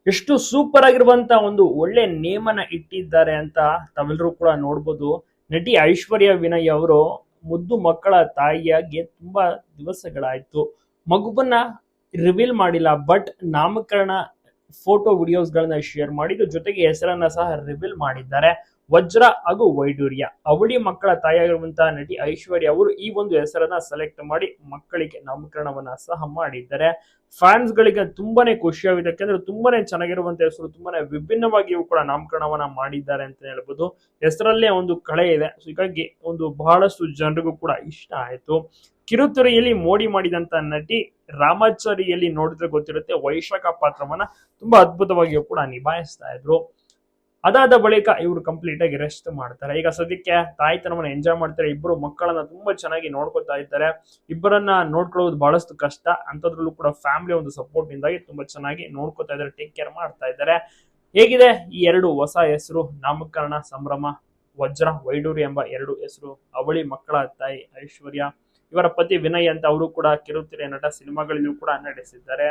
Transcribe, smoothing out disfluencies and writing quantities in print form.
ಎಷ್ಟು ಸೂಪರ್ ಆಗಿರುವಂತ ಒಂದು ಒಳ್ಳೆ ನೇಮನ ಇಟ್ಟಿದ್ದಾರೆ ಅಂತ ತಾವೆಲ್ಲರೂ ಕೂಡ ನೋಡ್ಬೋದು. ನಟಿ ಐಶ್ವರ್ಯ ವಿನಯ್ ಅವರು ಮುದ್ದು ಮಕ್ಕಳ ತಾಯಿಯಾಗಿ ತುಂಬಾ ದಿವಸಗಳಾಯ್ತು. ಮಗುವನ್ನ ರಿವೀಲ್ ಮಾಡಿಲ್ಲ, ಬಟ್ ನಾಮಕರಣ ಫೋಟೋ ವಿಡಿಯೋಸ್ ಗಳನ್ನ ಶೇರ್ ಮಾಡಿದ್ದು, ಜೊತೆಗೆ ಹೆಸರನ್ನ ಸಹ ರಿವೀಲ್ ಮಾಡಿದ್ದಾರೆ. ವಜ್ರ ಹಾಗೂ ವೈಡೂರ್ಯ ಅವಳಿ ಮಕ್ಕಳ ತಾಯಿಯಾಗಿರುವಂತಹ ನಟಿ ಐಶ್ವರ್ಯ ಅವರು ಈ ಒಂದು ಹೆಸರನ್ನ ಸೆಲೆಕ್ಟ್ ಮಾಡಿ ಮಕ್ಕಳಿಗೆ ನಾಮಕರಣವನ್ನ ಸಹ ಮಾಡಿದ್ದಾರೆ. ಫ್ಯಾನ್ಸ್ ಗಳಿಗೆ ತುಂಬಾನೇ ಖುಷಿಯಾಗಿದೆ, ಯಾಕಂದ್ರೆ ತುಂಬಾನೇ ಚೆನ್ನಾಗಿರುವಂತ ಹೆಸರು, ತುಂಬಾನೇ ವಿಭಿನ್ನವಾಗಿಯೂ ಕೂಡ ನಾಮಕರಣವನ್ನ ಮಾಡಿದ್ದಾರೆ ಅಂತ ಹೇಳ್ಬೋದು. ಹೆಸರಲ್ಲೇ ಒಂದು ಕಳೆ ಇದೆ, ಹೀಗಾಗಿ ಒಂದು ಬಹಳಷ್ಟು ಜನರಿಗೂ ಕೂಡ ಇಷ್ಟ ಆಯ್ತು. ಕಿರುತೆರೆಯಲ್ಲಿ ಮೋಡಿ ಮಾಡಿದಂತ ನಟಿ ರಾಮಾಚಾರಿಯಲ್ಲಿ ನೋಡಿದ್ರೆ ಗೊತ್ತಿರುತ್ತೆ, ವೈಶಾಖ ಪಾತ್ರವನ್ನ ತುಂಬಾ ಅದ್ಭುತವಾಗಿಯೂ ಕೂಡ ನಿಭಾಯಿಸ್ತಾ ಇದ್ರು. ಅದಾದ ಬಳಿಕ ಇವರು ಕಂಪ್ಲೀಟ್ ಆಗಿ ರೆಸ್ಟ್ ಮಾಡ್ತಾರೆ. ಈಗ ಸದ್ಯಕ್ಕೆ ತಾಯ್ತನವನ್ನ ಎಂಜಾಯ್ ಮಾಡ್ತಾರೆ. ಇಬ್ಬರು ಮಕ್ಕಳನ್ನ ತುಂಬಾ ಚೆನ್ನಾಗಿ ನೋಡ್ಕೊತಾ ಇದ್ದಾರೆ. ಇಬ್ಬರನ್ನ ನೋಡ್ಕೊಳ್ಳೋದು ಬಹಳಷ್ಟು ಕಷ್ಟ, ಅಂತದ್ರಲ್ಲೂ ಕೂಡ ಫ್ಯಾಮಿಲಿ ಒಂದು ಸಪೋರ್ಟ್ ಇಂದಾಗಿ ತುಂಬಾ ಚೆನ್ನಾಗಿ ನೋಡ್ಕೊತಾ ಇದ್ದಾರೆ, ಟೇಕ್ ಕೇರ್ ಮಾಡ್ತಾ ಇದ್ದಾರೆ. ಹೇಗಿದೆ ಈ ಎರಡು ಹೊಸ ಹೆಸರು, ನಾಮಕರಣ ಸಂಭ್ರಮ, ವಜ್ರ ವೈಡೂರಿ ಎಂಬ ಎರಡು ಹೆಸರು, ಅವಳಿ ಮಕ್ಕಳ ತಾಯಿ ಐಶ್ವರ್ಯ, ಇವರ ಪತಿ ವಿನಯ್ ಅಂತ ಅವರು ಕೂಡ ಕಿರುತೆರೆ ನಟ, ಸಿನಿಮಾಗಳಲ್ಲೂ ಕೂಡ ನಟಿಸಿದ್ದಾರೆ.